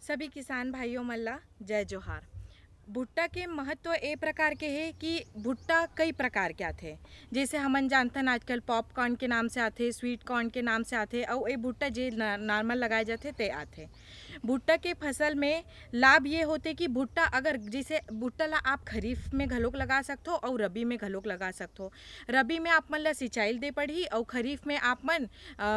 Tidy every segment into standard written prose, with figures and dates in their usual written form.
सभी किसान भाइयों मल्ला जय जोहार। भुट्टा के महत्व ए प्रकार के है कि भुट्टा कई प्रकार के आथे। जैसे हमन जानथन आजकल पॉपकॉर्न के नाम से आथे, स्वीट कॉर्न के नाम से आथे, और ए भुट्टा जे नॉर्मल लगाए जाते ते आथे। भुट्टा के फसल में लाभ ये होते कि भुट्टा अगर जैसे भुट्टा ला आप खरीफ में घलोक लगा सकते हो और रबी में घलोक लगा सकते हो। रबी में आप मन ला सिंचाई दे पड़ही और खरीफ में आप मन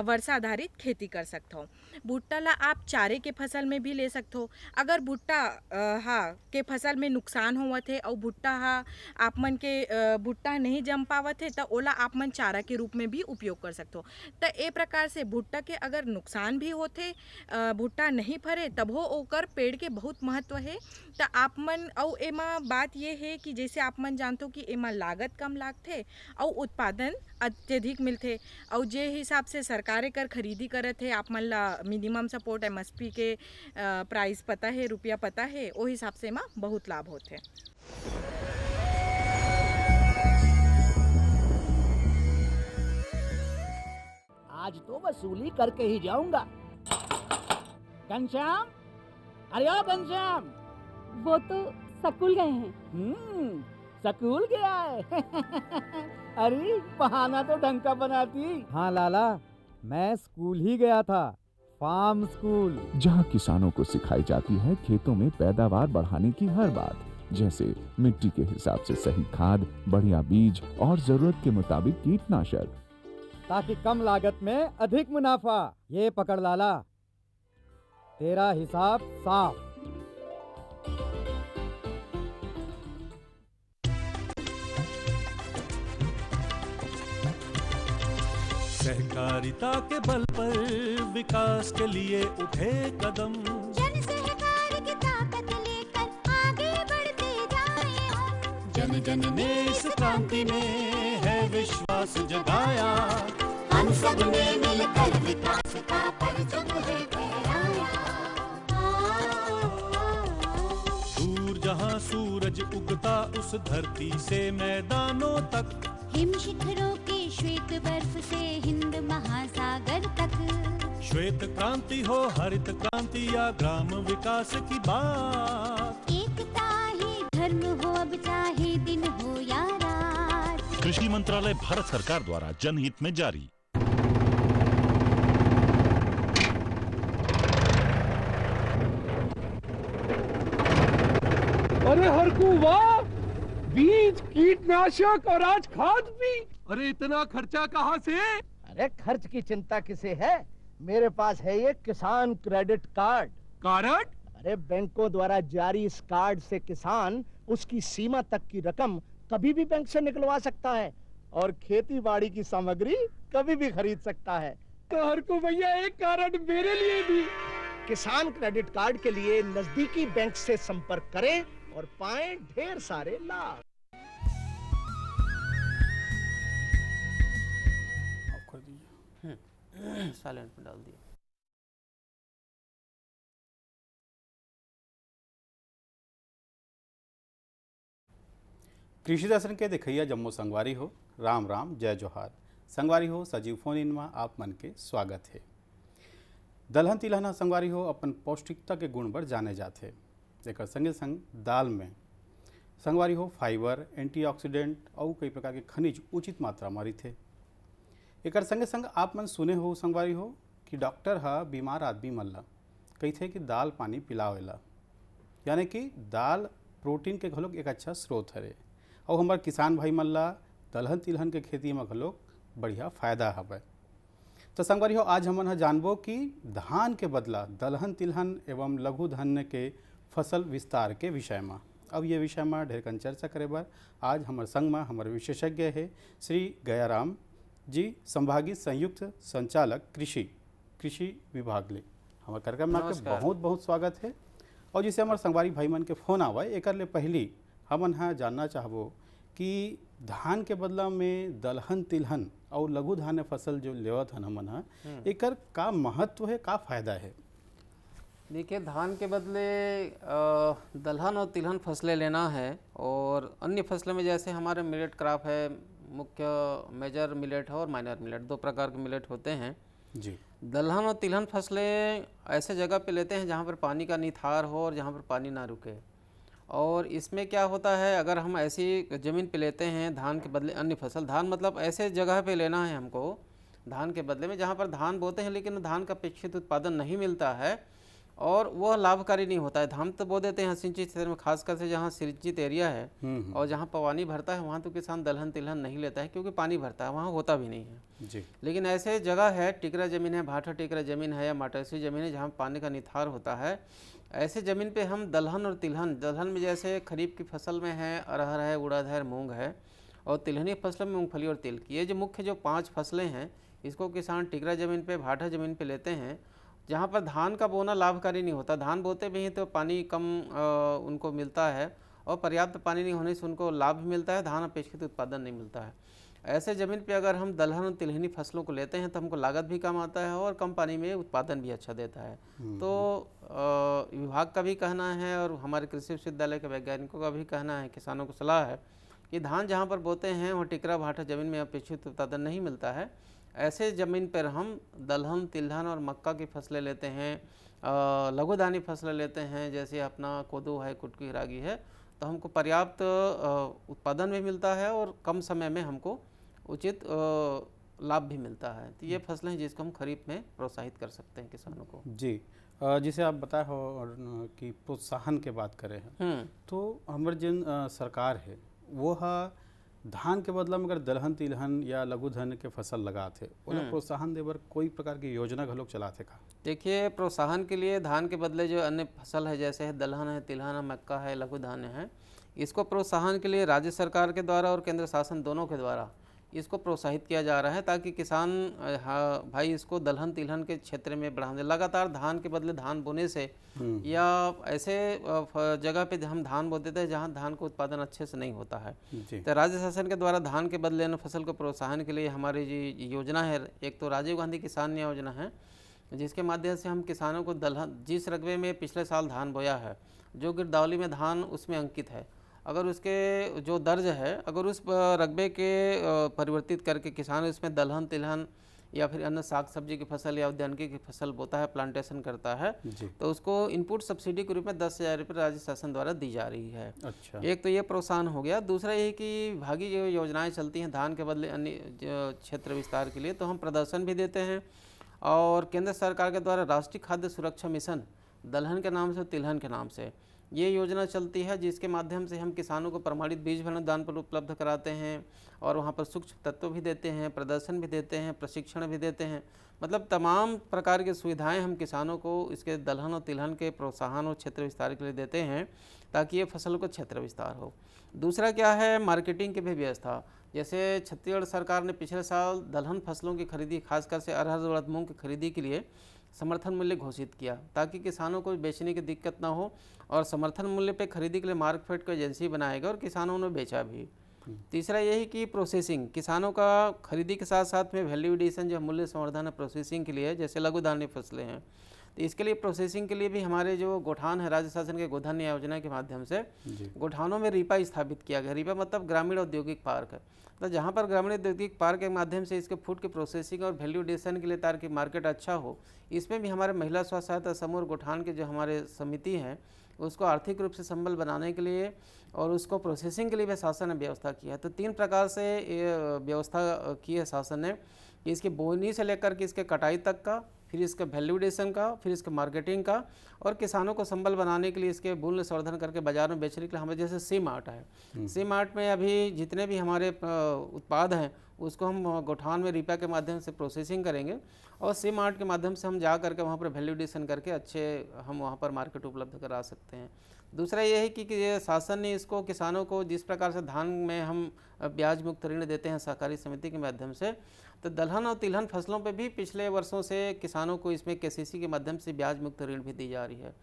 वर्षा आधारित खेती कर सकते हो। भुट्टा ला आप चारे के फसल में भी ले सकते हो। अगर भुट्टा के फसल में नुकसान होवत है और भुट्टा आप मन के भुट्टा नहीं जम पावत है तो ओला आप मन चारा के रूप में भी उपयोग कर सकते हो। तो ए प्रकार से भुट्टा के अगर नुकसान भी होते, भुट्टा नहीं फरे तब हो ओकर पेड़ के बहुत महत्व है। तो आप मन और एमा बात ये है कि जैसे आप मन जानते हो कि एमा लागत कम लागथे और उत्पादन अत्यधिक मिलथे। और जे हिसाब से सरकार एकर खरीदी करत है, आप मन ला मिनिमम सपोर्ट MSP के प्राइस पता है, रुपया पता है, ओ हिसाब से एमा बहुत लाभ होथे। आज तो वसूली करके ही जाऊंगा। घनश्याम, अरे ओ घनश्याम। वो तो स्कूल गए हैं। स्कूल गया है। अरे बहाना तो ढंग का बनाती। हाँ लाला, मैं स्कूल ही गया था, फार्म स्कूल, जहाँ किसानों को सिखाई जाती है खेतों में पैदावार बढ़ाने की हर बात, जैसे मिट्टी के हिसाब से सही खाद, बढ़िया बीज और जरूरत के मुताबिक कीटनाशक, ताकि कम लागत में अधिक मुनाफा। ये पकड़ लाला, तेरा हिसाब साफ। सहकारिता के बल पर विकास के लिए उठे कदम, जन सहकार की ताकत लेकर आगे बढ़ते जाएं हम। जन जन ने इस क्रांति में है विश्वास जगाया, हम सब ने मिलकर विकास का परचम है फहराया। दूर जहाँ सूरज उगता उस धरती से मैदानों तक, हिम शिखरों के श्वेत बर्फ से हिंद महासागर तक। श्वेत क्रांति हो, हरित क्रांति या ग्राम विकास की बात, एकता ही धर्म हो अब चाहे दिन हो या रात। कृषि मंत्रालय भारत सरकार द्वारा जनहित में जारी। अरे हरकू वाह, बीज, कीटनाशक और आज खाद भी। अरे इतना खर्चा कहाँ से? अरे खर्च की चिंता किसे है, मेरे पास है ये किसान क्रेडिट कार्ड। कार्ड? अरे बैंकों द्वारा जारी इस कार्ड से किसान उसकी सीमा तक की रकम कभी भी बैंक से निकलवा सकता है और खेती बाड़ी की सामग्री कभी भी खरीद सकता है। तो हरकू भैया एक कार्ड मेरे लिए भी। किसान क्रेडिट कार्ड के लिए नजदीकी बैंक से संपर्क करें और पाएं ढेर सारे लाभ। साइलेंट में डाल दिया। कृषि दर्शन के देखिया जम्मू संगवारी हो, राम राम जय जोहार। संगवारी हो सजीव फोन इन में आप मन के स्वागत है। दलहन तिलहन संगवारी हो अपन पौष्टिकता के गुण पर जाने जाते। एक संगे संग दाल में संगवारी हो फाइबर, एंटीऑक्सीडेंट और कई प्रकार के खनिज उचित मात्रा में रही। एक संगे संग आप मन सुने हो संगवारी हो कि डॉक्टर बीमार आदमी मन ला कहते कि दाल पानी पिलावेला, यानी कि दाल प्रोटीन के घलोक एक अच्छा स्रोत है। और हमार किसान भाई मन ला दलहन तिलहन के खेती में घलोक बढ़िया फायदा हवे। तो संगवारी हो आज हमन जानबो कि धान के बदला दलहन तिलहन एवं लघु धान्य के फसल विस्तार के विषय में। अब ये विषय में ढेर कन चर्चा करे बर आज हमारे संग में हमारे विशेषज्ञ है श्री गयाराम जी, संभागीय संयुक्त संचालक कृषि विभाग ले। हमारे कार्यक्रम में आपके बहुत बहुत स्वागत है। और जिसे हमारे संगवारी भाई मन के फोन आवा एक ले पहली हमन जानना चाहबो कि धान के बदला में दलहन तिलहन और लघु धान्य फसल जो लेवत हन हमन एकर का महत्व है, का फायदा है? देखिए, धान के बदले दलहन और तिलहन फसलें लेना है और अन्य फसलों में जैसे हमारे मिलेट क्रॉप है, मुख्य मेजर मिलेट है और माइनर मिलेट, दो प्रकार के मिलेट होते हैं जी। दलहन और तिलहन फसलें ऐसे जगह पे लेते हैं जहाँ पर पानी का निथार हो और जहाँ पर पानी ना रुके। और इसमें क्या होता है, अगर हम ऐसी ज़मीन पे लेते हैं धान के बदले अन्य फसल, धान मतलब ऐसे जगह पे लेना है हमको धान के बदले में जहाँ पर धान बोते हैं लेकिन धान का अपेक्षित उत्पादन नहीं मिलता है और वह लाभकारी नहीं होता है। धान तो बो देते हैं सिंचित क्षेत्र में, खासकर से जहाँ सिंचित एरिया है और जहाँ पानी भरता है वहाँ तो किसान दलहन तिलहन नहीं लेता है क्योंकि पानी भरता है, वहाँ होता भी नहीं है जी। लेकिन ऐसे जगह है, टिकरा ज़मीन है, भाटा टिकरा ज़मीन है या माटैसी ज़मीन है जहाँ पानी का निथार होता है, ऐसे ज़मीन पे हम दलहन और तिलहन, दलहन में जैसे खरीफ की फसल में है अरहर है, उड़द है, मूंग है, और तिलहनी फसल में मूंगफली और तिल की, ये जो मुख्य जो 5 फसलें हैं इसको किसान टिकरा ज़मीन पे, भाटा ज़मीन पे लेते हैं जहाँ पर धान का बोना लाभकारी नहीं होता। धान बोते भी हैं तो पानी कम उनको मिलता है और पर्याप्त पानी नहीं होने से उनको लाभ भी मिलता है, धान अपेक्षित उत्पादन नहीं मिलता है। ऐसे ज़मीन पे अगर हम दलहन और तिलहनी फसलों को लेते हैं तो हमको लागत भी कम आता है और कम पानी में उत्पादन भी अच्छा देता है। तो विभाग का भी कहना है और हमारे कृषि विश्वविद्यालय के वैज्ञानिकों का भी कहना है, किसानों को सलाह है कि धान जहाँ पर बोते हैं वहाँ टिकरा भाटा ज़मीन में अपेक्षित उत्पादन नहीं मिलता है, ऐसे ज़मीन पर हम दलहन तिलहन और मक्का की फसलें लेते हैं, लघुदानी फसलें लेते हैं जैसे अपना कोदो है, कुटकी रागी है, तो हमको पर्याप्त उत्पादन भी मिलता है और कम समय में हमको उचित लाभ भी मिलता है। तो ये फसलें हैं जिसको हम खरीफ में प्रोत्साहित कर सकते हैं किसानों को। जी, जिसे आप बताए हो और कि प्रोत्साहन के बात करें हैं तो हमारे जिन सरकार है वो धान के बदला में अगर दलहन तिलहन या लघुधन के फसल लगाते उन्हें प्रोत्साहन देवर कोई प्रकार की योजना घलोक चलाते का? देखिए, प्रोत्साहन के लिए धान के बदले जो अन्य फसल है जैसे है दलहन है, तिलहन है, मक्का है, लघुधान्य है, इसको प्रोत्साहन के लिए राज्य सरकार के द्वारा और केंद्र शासन दोनों के द्वारा इसको प्रोत्साहित किया जा रहा है ताकि किसान भाई इसको दलहन तिलहन के क्षेत्र में बढ़ा दें। लगातार धान के बदले धान बोने से या ऐसे जगह पे हम धान बो देते हैं जहाँ धान का उत्पादन अच्छे से नहीं होता है। तो राज्य शासन के द्वारा धान के बदले अन्य फसल को प्रोत्साहन के लिए हमारी जी योजना है, एक तो राजीव गांधी किसान योजना है जिसके माध्यम से हम किसानों को दलहन, जिस रकबे में पिछले साल धान बोया है, जो गिरदावली में धान उसमें अंकित है, अगर उसके जो दर्ज है अगर उस रकबे के परिवर्तित करके किसान इसमें दलहन तिलहन या फिर अन्य साग सब्जी की फसल या उद्यानिकी की फसल बोता है, प्लांटेशन करता है, तो उसको इनपुट सब्सिडी के रूप में 10,000 रुपये राज्य शासन द्वारा दी जा रही है। अच्छा। एक तो ये प्रोत्साहन हो गया। दूसरा ये कि विभागीय जो योजनाएं चलती हैं धान के बदले अन्य क्षेत्र विस्तार के लिए, तो हम प्रदर्शन भी देते हैं और केंद्र सरकार के द्वारा राष्ट्रीय खाद्य सुरक्षा मिशन दलहन के नाम से, तिलहन के नाम से ये योजना चलती है जिसके माध्यम से हम किसानों को प्रमाणित बीज भंडारण पर उपलब्ध कराते हैं और वहाँ पर सूक्ष्म तत्व भी देते हैं, प्रदर्शन भी देते हैं, प्रशिक्षण भी देते हैं, मतलब तमाम प्रकार की सुविधाएं हम किसानों को इसके दलहन और तिलहन के प्रोत्साहन और क्षेत्र विस्तार के लिए देते हैं ताकि ये फसल को क्षेत्र विस्तार हो। दूसरा क्या है, मार्केटिंग की भी व्यवस्था। जैसे छत्तीसगढ़ सरकार ने पिछले साल दलहन फसलों की खरीदी, खासकर से अरहर उड़द मूंग की खरीदी के लिए समर्थन मूल्य घोषित किया ताकि किसानों को बेचने की दिक्कत ना हो और समर्थन मूल्य पे खरीदी के लिए मार्केट को एजेंसी बनाएगा और किसानों ने बेचा भी। तीसरा यही कि प्रोसेसिंग, किसानों का खरीदी के साथ साथ में वैल्यू एडिशन जो मूल्य संवर्धन है प्रोसेसिंग के लिए, जैसे लघुधान्य फसलें हैं तो इसके लिए प्रोसेसिंग के लिए भी हमारे जो गोठान है राज्य शासन के गोधन योजना के माध्यम से गोठानों में रीपा स्थापित किया गया। रीपा मतलब ग्रामीण औद्योगिक पार्क, तो जहाँ पर ग्रामीण औद्योगिक पार्क के माध्यम से इसके फूड की प्रोसेसिंग और वैल्यू एडिशन के लिए ताकि मार्केट अच्छा हो, इसमें भी हमारे महिला स्व सहायता समूह और गोठान के जो हमारे समिति हैं उसको आर्थिक रूप से संबल बनाने के लिए और उसको प्रोसेसिंग के लिए भी शासन ने व्यवस्था किया है। तो 3 प्रकार से व्यवस्था की है शासन ने कि इसकी बोनी से लेकर के इसके कटाई तक का, फिर इसका वैल्यूडेशन का, फिर इसके मार्केटिंग का और किसानों को संबल बनाने के लिए इसके मूल्य संवर्धन करके बाजार में बेचने के लिए हमें जैसे सी मार्ट है, सी मार्ट में अभी जितने भी हमारे उत्पाद हैं उसको हम गोठान में रीपा के माध्यम से प्रोसेसिंग करेंगे और सी मार्ट के माध्यम से हम जा करके वहाँ पर वैल्यूडेशन करके अच्छे हम वहाँ पर मार्केट उपलब्ध करा सकते हैं। दूसरा ये है कि ये शासन ने इसको किसानों को जिस प्रकार से धान में हम ब्याज मुक्त ऋण देते हैं सहकारी समिति के माध्यम से, तो दलहन और तिलहन फसलों पे भी पिछले वर्षों से किसानों को इसमें केसीसी के माध्यम से ब्याज मुक्त ऋण भी दी जा रही है।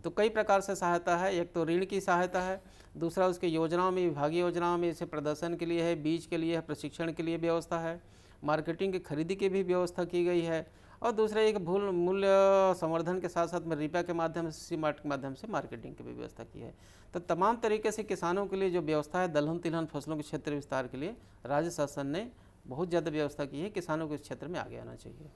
तो कई प्रकार से सहायता है, एक तो ऋण की सहायता है, दूसरा उसके योजनाओं में, विभागीय योजनाओं में जैसे प्रदर्शन के लिए है, बीज के लिए है, प्रशिक्षण के लिए व्यवस्था है, मार्केटिंग की खरीदी की भी व्यवस्था की गई है और दूसरा एक मूल्य संवर्धन के साथ साथ में रीपा के माध्यम से, सी मार्ट के माध्यम से मार्केटिंग की भी व्यवस्था की है। तो तमाम तरीके से किसानों के लिए जो व्यवस्था है दलहन तिलहन फसलों के क्षेत्र विस्तार के लिए राज्य शासन ने बहुत ज़्यादा व्यवस्था की है। किसानों को इस क्षेत्र में आगे आना चाहिए।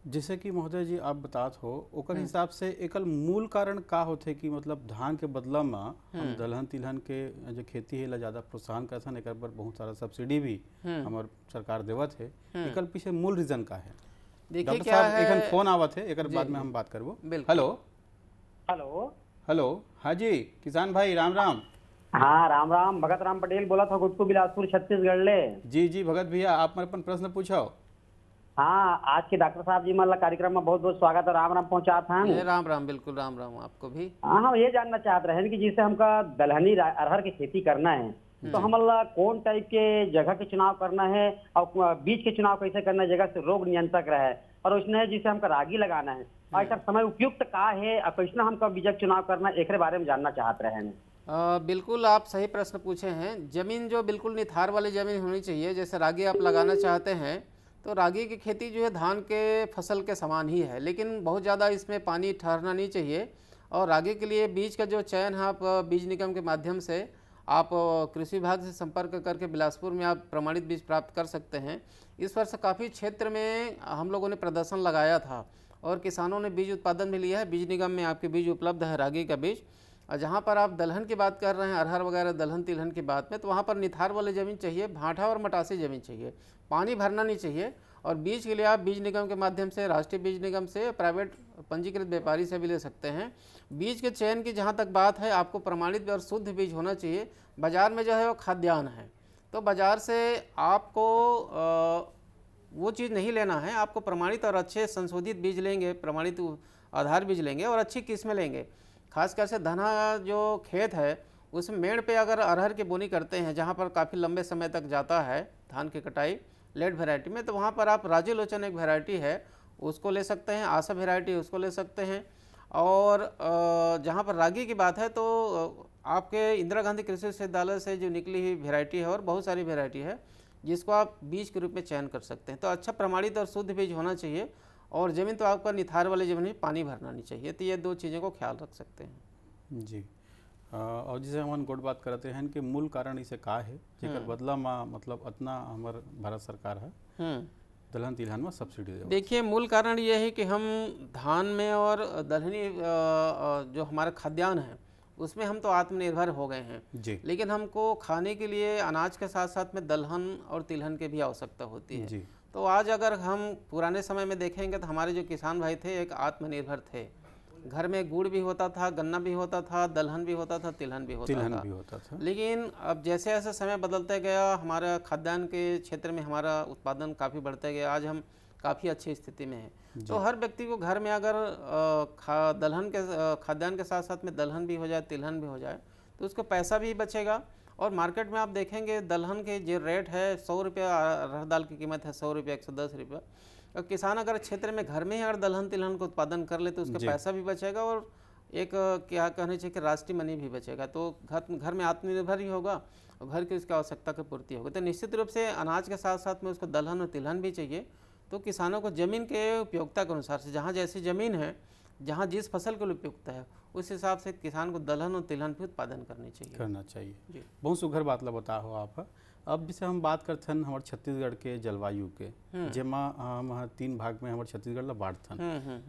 जैसे कि महोदय जी आप बतात हो ओकर हिसाब से एकल मूल कारण का होथे कि मतलब धान के बदला में हम दलहन तिलहन के जो खेती है ला ज्यादा प्रोत्साहन करथन, एकर पर बहुत सारा सब्सिडी भी हमार सरकार देवत है। एकल पीछे मूल रीजन का है? देखिए डॉक्टर क्या साहब है, एखन फोन आवत है, एकर बाद में हम बात करबो। Hello hello. हेलो, हाँ जी किसान भाई राम राम। हाँ राम राम, भगत राम पटेल बोला था गुटकू बिलासपुर छत्तीसगढ़ ले। जी जी भगत भैया, आप मेरे अपन प्रश्न पूछो। हाँ, आज के डॉक्टर साहब जी मतलब कार्यक्रम में बहुत बहुत स्वागत है, राम राम पहुंचा था। राम राम, बिल्कुल राम राम आपको भी। हाँ, हम ये जानना चाहते रहे कि जैसे हमका दलहनी अरहर की खेती करना है तो हम कौन टाइप के जगह के चुनाव करना है और बीज के चुनाव कैसे करना है जगह से रोग नियंत्रक रहे, और उसने जिसे हमका रागी लगाना है और ऐसा समय उपयुक्त का है और कैसे हमका बीज के चुनाव करना है, एक बारे में जानना चाहते रहे। बिल्कुल आप सही प्रश्न पूछे हैं। जमीन जो बिल्कुल निथार वाली जमीन होनी चाहिए, जैसे रागी आप लगाना चाहते हैं तो रागी की खेती जो है धान के फसल के समान ही है, लेकिन बहुत ज़्यादा इसमें पानी ठहरना नहीं चाहिए। और रागी के लिए बीज का जो चयन है आप बीज निगम के माध्यम से आप कृषि विभाग से संपर्क करके बिलासपुर में आप प्रमाणित बीज प्राप्त कर सकते हैं। इस वर्ष काफ़ी क्षेत्र में हम लोगों ने प्रदर्शन लगाया था और किसानों ने बीज उत्पादन भी लिया है। बीज निगम में आपके बीज उपलब्ध है रागी का बीज। और जहाँ पर आप दलहन की बात कर रहे हैं, अरहर वगैरह दलहन तिलहन की बात में, तो वहाँ पर निथार वाली ज़मीन चाहिए, भाटा और मटासी ज़मीन चाहिए, पानी भरना नहीं चाहिए। और बीज के लिए आप बीज निगम के माध्यम से, राष्ट्रीय बीज निगम से, प्राइवेट पंजीकृत व्यापारी से भी ले सकते हैं। बीज के चयन की जहाँ तक बात है, आपको प्रमाणित और शुद्ध बीज होना चाहिए। बाज़ार में जो है वो खाद्यान्न है, तो बाज़ार से आपको वो चीज़ नहीं लेना है, आपको प्रमाणित और अच्छे संशोधित बीज लेंगे, प्रमाणित आधार बीज लेंगे और अच्छी किस्में लेंगे। खासकर से धना जो खेत है उसमें मेड़ पे अगर अरहर की बोनी करते हैं जहाँ पर काफ़ी लंबे समय तक जाता है धान की कटाई लेट वैरायटी में, तो वहाँ पर आप राजू लोचन एक वैरायटी है उसको ले सकते हैं, आशा वैरायटी उसको ले सकते हैं। और जहाँ पर रागी की बात है तो आपके इंदिरा गांधी कृषि विश्वविद्यालय से जो निकली हुई वैरायटी है और बहुत सारी वैरायटी है जिसको आप बीज के रूप में चयन कर सकते हैं। तो अच्छा प्रमाणित और शुद्ध बीज होना चाहिए और ज़मीन तो आपका निथार वाली ज़मीन में पानी भरना नहीं चाहिए। तो ये दो चीज़ों को ख्याल रख सकते हैं जी। और जैसे हम गोट बात करते हैं कि मूल कारण इसे का है जेकर बदला में मतलब इतना हमार भारत सरकार है दलहन तिलहन में सब्सिडी दे। देखिए मूल कारण ये है कि हम धान में और दलहनी जो हमारा खाद्यान्न है उसमें हम तो आत्मनिर्भर हो गए हैं जी, लेकिन हमको खाने के लिए अनाज के साथ साथ में दलहन और तिलहन की भी आवश्यकता होती है जी। तो आज अगर हम पुराने समय में देखेंगे तो हमारे जो किसान भाई थे एक आत्मनिर्भर थे। घर में गुड़ भी होता था, गन्ना भी होता था, दलहन भी होता था, तिलहन भी होता था। लेकिन अब जैसे जैसे समय बदलते गया हमारा खाद्यान्न के क्षेत्र में हमारा उत्पादन काफ़ी बढ़ते गया, आज हम काफ़ी अच्छी स्थिति में हैं। तो हर व्यक्ति को घर में अगर दलहन के खाद्यान्न के साथ साथ में दलहन भी हो जाए, तिलहन भी हो जाए तो उसको पैसा भी बचेगा। और मार्केट में आप देखेंगे दलहन के जो रेट है 100 रुपया, अरहर दाल की कीमत है 100 रुपया, 110 रुपया। और किसान अगर क्षेत्र में घर में ही अगर दलहन तिलहन को उत्पादन कर ले तो उसका पैसा भी बचेगा और एक क्या कहना चाहिए कि राष्ट्रीय मनी भी बचेगा। तो घर में आत्मनिर्भर ही होगा और घर की उसकी आवश्यकता की पूर्ति होगी। तो निश्चित रूप से अनाज के साथ साथ में उसको दलहन और तिलहन भी चाहिए। तो किसानों को ज़मीन के उपयोगिता के अनुसार से जहाँ जैसी ज़मीन है, जहाँ जिस फसल के लिए उपयुक्त है उस हिसाब से किसान को दलहन और तिलहन भी उत्पादन करना चाहिए। बहुत सुघर बात ला बता हो आप। अब जैसे हम बात करते हैं हमारे छत्तीसगढ़ के जलवायु के, जेमा हम 3 भाग में हमारे छत्तीसगढ़ ला बांटथन।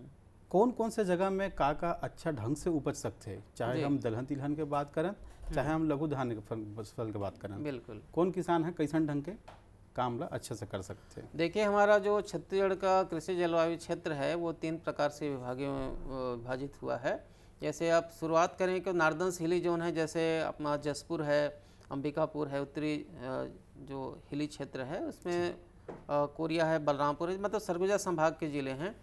कौन कौन से जगह में का अच्छा ढंग से उपज सकते हैं, चाहे हम दलहन तिलहन के बात करें चाहे हम लघु धान के फसल के बात करें। बिल्कुल कौन किसान है कैसन ढंग के काम ला अच्छे से कर सकते हैं। देखिए हमारा जो छत्तीसगढ़ का कृषि जलवायु क्षेत्र है वो 3 प्रकार से विभागों में विभाजित हुआ है। जैसे आप शुरुआत करें कि नार्दर्न हिली जोन है, जैसे अपना जसपुर है, अंबिकापुर है, उत्तरी जो हिली क्षेत्र है उसमें कोरिया है, बलरामपुर है, मतलब सरगुजा संभाग के ज़िले हैं।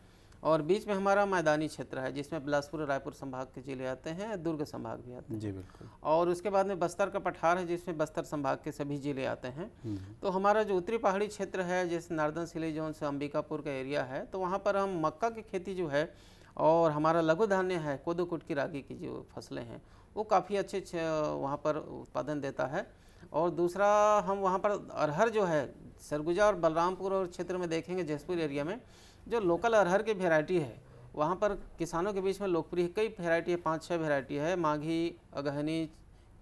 और बीच में हमारा मैदानी क्षेत्र है जिसमें बिलासपुर और रायपुर संभाग के ज़िले आते हैं, दुर्ग संभाग भी आते हैं। जी बिल्कुल। और उसके बाद में बस्तर का पठार है जिसमें बस्तर संभाग के सभी ज़िले आते हैं। तो हमारा जो उत्तरी पहाड़ी क्षेत्र है जैसे नार्दर्न हिली जोन से अंबिकापुर का एरिया है, तो वहाँ पर हम मक्का की खेती जो है और हमारा लघु धान्य है, कोदो कुटकी रागी की जो फसलें हैं वो काफ़ी अच्छे वहाँ पर उत्पादन देता है। और दूसरा हम वहाँ पर अरहर जो है सरगुजा और बलरामपुर और क्षेत्र में देखेंगे, जसपुर एरिया में जो लोकल अरहर की वेराइटी है वहाँ पर किसानों के बीच में लोकप्रिय कई वेराइटी है, 5-6 वेराइटी है, माघी, अगहनी,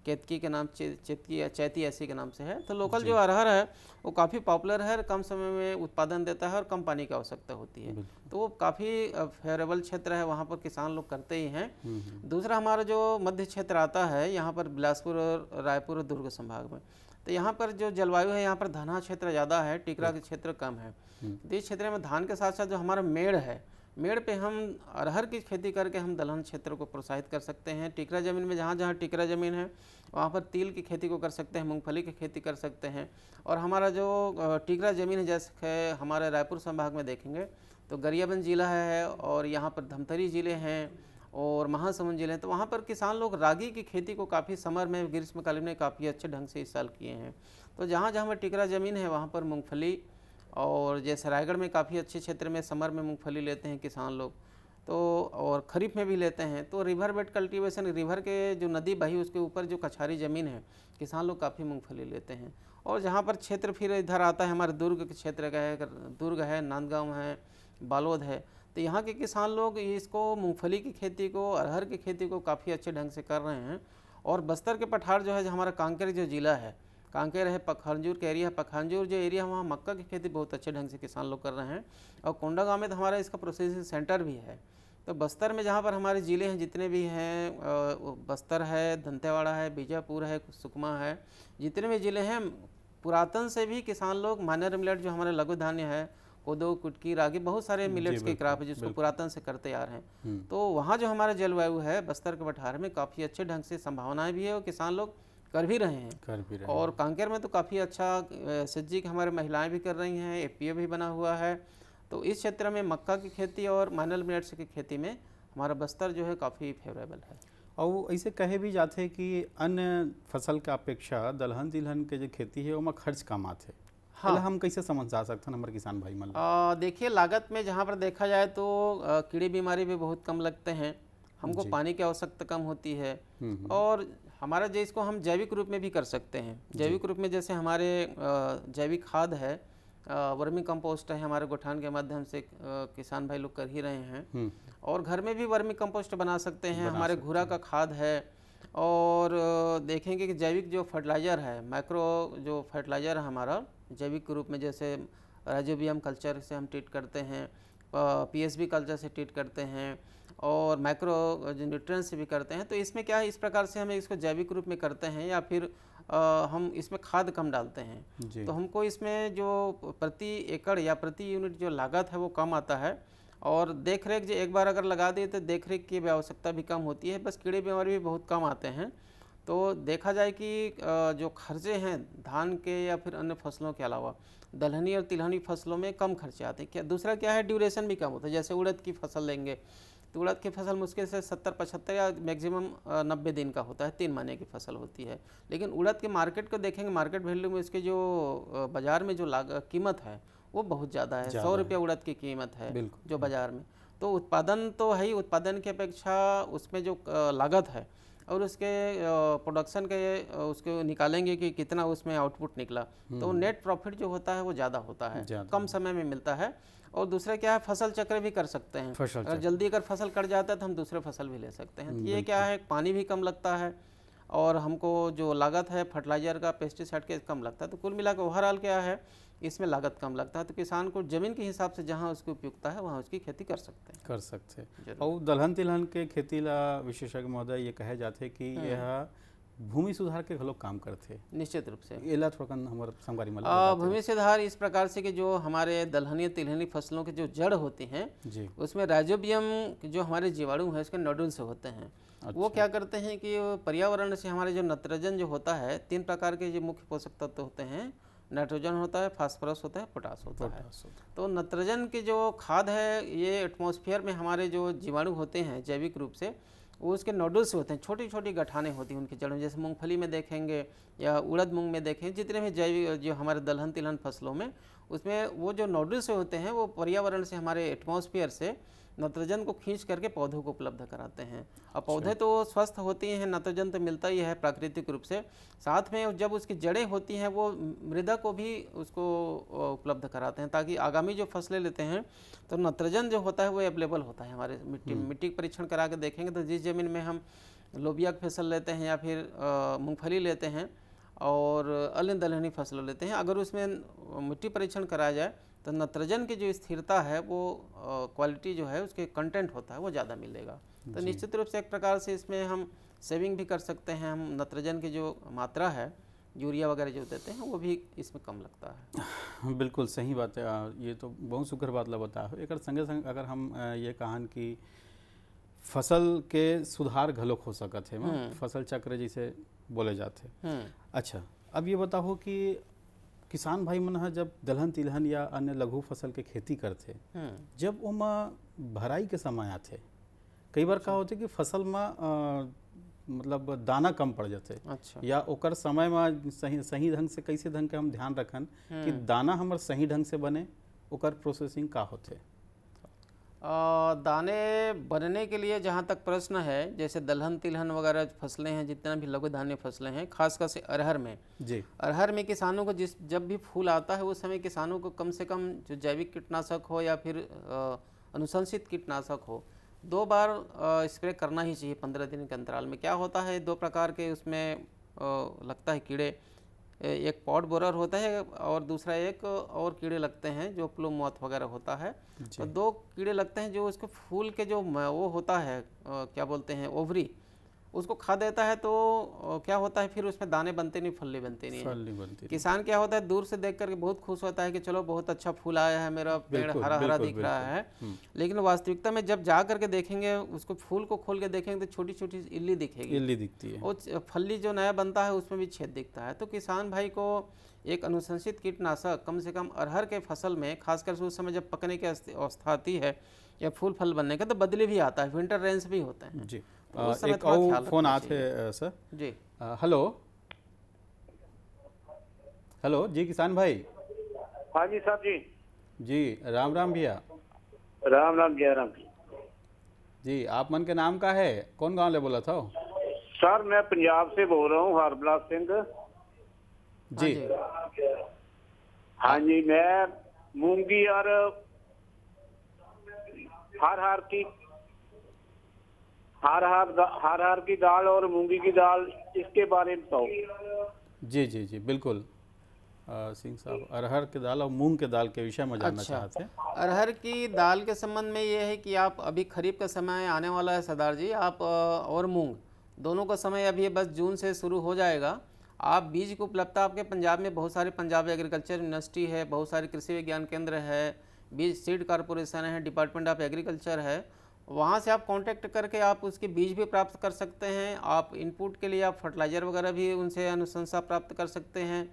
केतकी के नाम चेतकी या चैती ऐसी के नाम से है। तो लोकल जो अरहर है वो काफ़ी पॉपुलर है, कम समय में उत्पादन देता है और कम पानी की आवश्यकता होती है, तो वो काफ़ी फेवरेबल क्षेत्र है, वहाँ पर किसान लोग करते ही हैं। दूसरा हमारा जो मध्य क्षेत्र आता है यहाँ पर बिलासपुर और रायपुर और दुर्ग संभाग में, तो यहाँ पर जो जलवायु है यहाँ पर धना क्षेत्र ज़्यादा है, टिकरा के क्षेत्र कम है। तो इस क्षेत्र में धान के साथ साथ जो हमारा मेड़ है, मेड़ पे हम अरहर की खेती करके हम दलहन क्षेत्र को प्रोत्साहित कर सकते हैं। टिकरा ज़मीन में जहाँ जहाँ टिकरा ज़मीन है वहाँ पर तिल की खेती को कर सकते हैं, मूंगफली की खेती कर सकते हैं। और हमारा जो टिकरा ज़मीन है जैसे हमारे रायपुर संभाग में देखेंगे तो गरियाबंद जिला है और यहाँ पर धमतरी ज़िले हैं और महासमुंद जिले हैं, तो वहाँ पर किसान लोग रागी की खेती को काफ़ी समर में ग्रीष्मकालीन में काफ़ी अच्छे ढंग से इस साल किए हैं। तो जहाँ जहाँ में टिकरा ज़मीन है वहाँ पर मूँगफली, और जैसे रायगढ़ में काफ़ी अच्छे क्षेत्र में समर में मूंगफली लेते हैं किसान लोग, तो और खरीफ में भी लेते हैं। तो रिवर बेड कल्टीवेशन, रिवर के जो नदी बही उसके ऊपर जो कछारी ज़मीन है किसान लोग काफ़ी मूंगफली लेते हैं। और जहाँ पर क्षेत्र फिर इधर आता है हमारे दुर्ग के क्षेत्र का है, दुर्ग है, नांदगांव है, बालोद है, तो यहाँ के किसान लोग इसको मूंगफली की खेती को, अरहर की खेती को काफ़ी अच्छे ढंग से कर रहे हैं। और बस्तर के पठार जो है, जो हमारा कांकेर जो ज़िला है, कांकेर है, पखानजूर का एरिया है, पखानजूर जो एरिया है वहाँ मक्का की खेती बहुत अच्छे ढंग से किसान लोग कर रहे हैं। और कोंडागांव में तो हमारा इसका प्रोसेसिंग सेंटर भी है। तो बस्तर में जहाँ पर हमारे ज़िले हैं जितने भी हैं, बस्तर है, दंतेवाड़ा है, बीजापुर है, सुकमा है, जितने भी ज़िले हैं, पुरातन से भी किसान लोग माइनर मिलेट जो हमारे लघु धान्य है, कोदो, कुटकी, रागी, बहुत सारे मिलेट्स के क्रॉप है जिसको पुरातन से करते आ रहे हैं। तो वहाँ जो हमारा जलवायु है बस्तर के पठार में काफ़ी अच्छे ढंग से संभावनाएँ भी है और किसान लोग कर भी रहे हैं। और कांकेर में तो काफ़ी अच्छा SHG की हमारे महिलाएं भी कर रही हैं, APA भी बना हुआ है। तो इस क्षेत्र में मक्का की खेती और माइनर मिलेट्स की खेती में हमारा बस्तर जो है काफ़ी फेवरेबल है। और ऐसे कहे भी जाते हैं कि अन्य फसल के अपेक्षा दलहन तिलहन के जो खेती है उसमें खर्च कम आते। हाँ, हम कैसे समझ जा सकते हैं हमारे किसान भाई मन? देखिए, लागत में जहाँ पर देखा जाए तो कीड़ी बीमारी भी बहुत कम लगते हैं, हमको पानी की आवश्यकता कम होती है। और हमारा जो इसको हम जैविक रूप में भी कर सकते हैं। जैविक रूप में जैसे हमारे जैविक खाद है, वर्मी कंपोस्ट है, हमारे गोठान के माध्यम से किसान भाई लोग कर ही रहे हैं। और घर में भी वर्मी कंपोस्ट बना सकते हैं, हमारे घुरा का खाद है। और देखेंगे कि जैविक जो फर्टिलाइज़र है, माइक्रो जो फर्टिलाइज़र है हमारा जैविक रूप में, जैसे राइजोबियम कल्चर से हम ट्रीट करते हैं, PSB कल्चर से ट्रीट करते हैं और माइक्रो न्यूट्रिएंट्स से भी करते हैं। तो इसमें क्या है, इस प्रकार से हम इसको जैविक रूप में करते हैं या फिर हम इसमें खाद कम डालते हैं, तो हमको इसमें जो प्रति एकड़ या प्रति यूनिट जो लागत है वो कम आता है। और देख रेख जो एक बार अगर लगा दिए तो देख रेख की भी आवश्यकता भी कम होती है, बस कीड़े बीमारी भी बहुत कम आते हैं। तो देखा जाए कि जो खर्चे हैं धान के या फिर अन्य फसलों के अलावा दलहनी और तिलहनी फसलों में कम खर्चे आते हैं। क्या दूसरा क्या है, ड्यूरेशन भी कम होता है। जैसे उड़द की फसल लेंगे तो उड़द की फसल मुश्किल से 70-75 या मैक्सिमम 90 दिन का होता है, 3 महीने की फसल होती है। लेकिन उड़द के मार्केट को देखेंगे, मार्केट वैल्यू में इसके जो बाज़ार में जो कीमत है वो बहुत ज़्यादा है। 100 रुपया उड़द की कीमत है जो बाज़ार में। तो उत्पादन तो है ही, उत्पादन की अपेक्षा उसमें जो लागत है और उसके प्रोडक्शन के उसको निकालेंगे कि कितना उसमें आउटपुट निकला, तो नेट प्रॉफिट जो होता है वो ज़्यादा होता है, कम समय में मिलता है। और दूसरा क्या है, फसल चक्र भी कर सकते हैं। अगर जल्दी अगर फसल कट जाता है तो हम दूसरे फसल भी ले सकते हैं। ये क्या है, पानी भी कम लगता है और हमको जो लागत है फर्टिलाइज़र का, पेस्टिसाइड के कम लगता है। तो कुल मिलाकर ओवरऑल क्या है, इसमें लागत कम लगता है। तो किसान को ज़मीन के हिसाब से जहाँ उसकी उपयुक्तता है वहाँ उसकी खेती कर सकते हैं। और दलहन तिलहन के खेती ला विशेषज्ञ महोदय ये कहे जाते हैं कि यह भूमि सुधार के लोग काम करते। निश्चित रूप से एला थोड़ा हमारे संगवारी में भूमि सुधार इस प्रकार से कि जो हमारे दलहनी तिलहनी फसलों के जो जड़ होती हैं उसमें राइजोबियम जो हमारे जीवाणु है उसके नोडुल से होते हैं। वो क्या करते हैं कि पर्यावरण से हमारे जो नत्रजन जो होता है, 3 प्रकार के जो मुख्य पोषक तत्व होते हैं, नाइट्रोजन होता है, फास्फोरस होता है, पोटास होता है। तो नत्रजन की जो खाद है ये एटमॉस्फेयर में हमारे जो जीवाणु होते हैं जैविक रूप से वो उसके नोडल्स होते हैं, छोटी छोटी गठाने होती हैं उनकी जड़ों में। जैसे मूंगफली में देखेंगे या उड़द मूंग में देखें, जितने भी जैविक जो हमारे दलहन तिलहन फसलों में, उसमें वो जो नोडल्स होते हैं वो पर्यावरण से हमारे एटमॉस्फेयर से नत्रजन को खींच करके पौधों को उपलब्ध कराते हैं। और पौधे तो स्वस्थ होती हैं, नत्रजन तो मिलता ही है प्राकृतिक रूप से, साथ में जब उसकी जड़ें होती हैं वो मृदा को भी उसको उपलब्ध कराते हैं, ताकि आगामी जो फसलें लेते हैं तो नत्रजन जो होता है वो अवेलेबल होता है हमारे मिट्टी का परीक्षण करा के देखेंगे तो जिस ज़मीन में हम लोबिया की फसल लेते हैं या फिर मूंगफली लेते हैं और अन्य दलहनी फसलें लेते हैं, अगर उसमें मिट्टी परीक्षण कराया जाए तो नत्रजन की जो स्थिरता है वो क्वालिटी जो है उसके कंटेंट होता है वो ज़्यादा मिलेगा। तो निश्चित रूप से एक प्रकार से इसमें हम सेविंग भी कर सकते हैं। हम नत्रजन की जो मात्रा है यूरिया वगैरह जो देते हैं वो भी इसमें कम लगता है। बिल्कुल सही बात है। ये तो बहुत सुकर बात ला बताया हो। एक संगे संग अगर हम ये कहन कि फसल के सुधार घलोक हो सकत है, फसल चक्र जिसे बोले जाते। अच्छा, अब ये बताओ कि किसान भाई मन है जब दलहन तिलहन या अन्य लघु फसल के खेती करते, जब ओमा भराई के समय आते, कई बार का होते कि फसल में मतलब दाना कम पड़ जाते। अच्छा। या ओकर समय में सही ढंग से कैसे ढंग के हम ध्यान रखन कि दाना हमर सही ढंग से बने, ओकर प्रोसेसिंग का होते? दाने बनने के लिए जहाँ तक प्रश्न है, जैसे दलहन तिलहन वगैरह फसलें हैं, जितना भी लघु धान्य फसलें हैं, खासकर से अरहर में जी, अरहर में किसानों को जब भी फूल आता है उस समय किसानों को कम से कम जो जैविक कीटनाशक हो या फिर अनुशंसित कीटनाशक हो 2 बार स्प्रे करना ही चाहिए 15 दिन के अंतराल में। क्या होता है, 2 प्रकार के उसमें लगता है कीड़े, एक पॉट बोरर होता है और दूसरा एक और कीड़े लगते हैं जो प्लूम मॉथ वगैरह होता है। तो 2 कीड़े लगते हैं जो उसको फूल के जो वो होता है क्या बोलते हैं ओवरी, उसको खा देता है। तो क्या होता है फिर उसमें दाने बनते नहीं, फल्ली बनती नहीं है। किसान क्या होता है दूर से देख करके बहुत खुश होता है कि चलो बहुत अच्छा फूल आया है, मेरा पेड़ हरा हरा दिख रहा है, लेकिन वास्तविकता में जब जा करके देखेंगे उसको फूल को खोल के देखेंगे तो छोटी छोटी इल्ली दिखेगी, इल्ली दिखती है, और फल्ली जो नया बनता है उसमें भी छेद दिखता है। तो किसान भाई को एक अनुशंसित कीटनाशक कम से कम अरहर के फसल में, खासकर से उस समय जब पकने की अवस्था आती है या फूल फल बनने का, तो बदली भी आता है, विंटर रेंज भी होते हैं जी। एक और फोन आते हैं सर जी। हेलो हेलो जी, किसान भाई। हाँ जी साहब जी। जी राम राम भैया। राम राम जय राम जी। आप मन के नाम का है, कौन गांव ले बोला था? सर मैं पंजाब से बोल रहा हूँ, हरबलाल सिंह जी। हाँ जी, मैं मूंगी और हर की दाल और मूंगी की दाल, इसके बारे में बताओ। जी जी जी बिल्कुल। सिंह साहब, अरहर की दाल और मूंग के दाल के विषय में जानना चाहते हैं। अरहर की दाल के संबंध में ये है कि आप अभी खरीफ का समय आने वाला है सरदार जी, आप और मूंग दोनों का समय अभी बस जून से शुरू हो जाएगा। आप बीज की उपलब्धता आपके पंजाब में बहुत सारे, पंजाब एग्रीकल्चर यूनिवर्सिटी है, बहुत सारे कृषि विज्ञान केंद्र है, बीज सीड कॉरपोरेशन है, डिपार्टमेंट ऑफ एग्रीकल्चर है, वहाँ से आप कांटेक्ट करके आप उसके बीज भी प्राप्त कर सकते हैं। आप इनपुट के लिए आप फर्टिलाइज़र वगैरह भी उनसे अनुशंसा प्राप्त कर सकते हैं,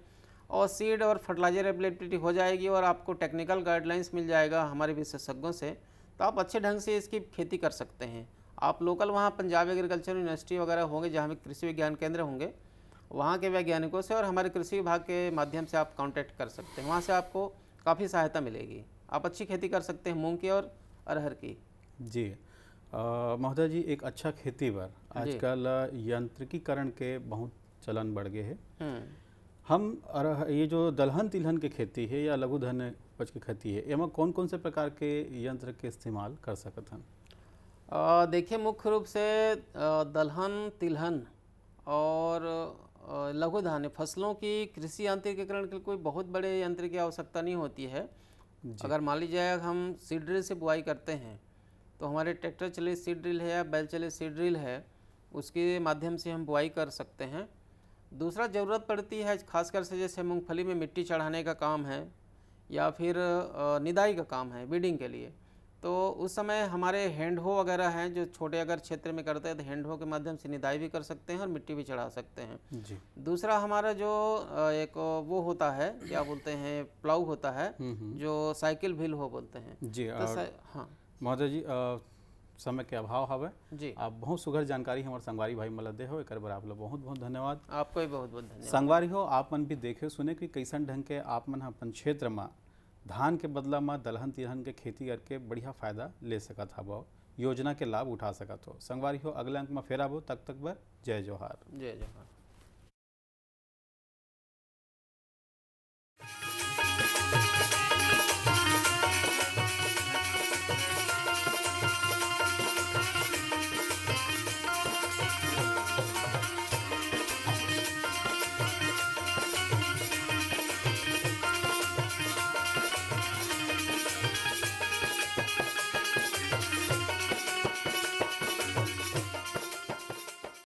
और सीड और फर्टिलाइज़र अवेलेबिलिटी हो जाएगी और आपको टेक्निकल गाइडलाइंस मिल जाएगा हमारे विशेषज्ञों से, तो आप अच्छे ढंग से इसकी खेती कर सकते हैं। आप लोकल वहाँ पंजाब एग्रीकल्चर यूनिवर्सिटी वगैरह होंगे जहाँ में कृषि विज्ञान केंद्र होंगे, वहाँ के वैज्ञानिकों से और हमारे कृषि विभाग के माध्यम से आप कांटेक्ट कर सकते हैं, वहाँ से आपको काफ़ी सहायता मिलेगी। आप अच्छी खेती कर सकते हैं मूंग की और अरहर की। जी महोदय जी, एक अच्छा खेती पर आजकल यांत्रिकीकरण के बहुत चलन बढ़ गए हैं। हम ये जो दलहन तिलहन की खेती है या लघु धन उपज की खेती है, एमा कौन कौन से प्रकार के यंत्र के इस्तेमाल कर सकते हैं? देखिए, मुख्य रूप से दलहन तिलहन और लघु धान्य फसलों की कृषि यांत्रिकीकरण के कोई बहुत बड़े यंत्र की आवश्यकता नहीं होती है। अगर मान लीजिए हम सीड ड्रिल से बुआई करते हैं तो हमारे ट्रैक्टर चलित सीड ड्रिल है या बैल चलित सीड ड्रिल है, उसके माध्यम से हम बुआई कर सकते हैं। दूसरा ज़रूरत पड़ती है खासकर से जैसे मूंगफली में मिट्टी चढ़ाने का काम है या फिर निदाई का काम है बीडिंग के लिए, तो उस समय हमारे हैंड हो वगैरह हैं जो छोटे अगर क्षेत्र में करते हैं तो हैंड हो के माध्यम से निदाई भी कर सकते हैं और मिट्टी भी चढ़ा सकते हैं जी। दूसरा हमारा जो एक वो होता है, क्या बोलते हैं, प्लाऊ होता है जो साइकिल व्हील हो बोलते हैं जी। हाँ महोदय जी, समय के अभाव हवे जी, आप बहुत सुघर जानकारी हमारे संगवारी भाई मला दे हो, एक बार आप लोग बहुत बहुत धन्यवाद। आपको भी बहुत बहुत धन्यवाद। संगवारी हो, आप मन भी देखे सुने कि कैसन ढंग के आप मन अपन क्षेत्र में धान के बदला में दलहन तिलहन के खेती करके बढ़िया फायदा ले सकत हबो, योजना के लाभ उठा सकत हो। संगवारी हो, अगले अंक में फेर आबो, तब तक बर जय जोहार। जय जोहार।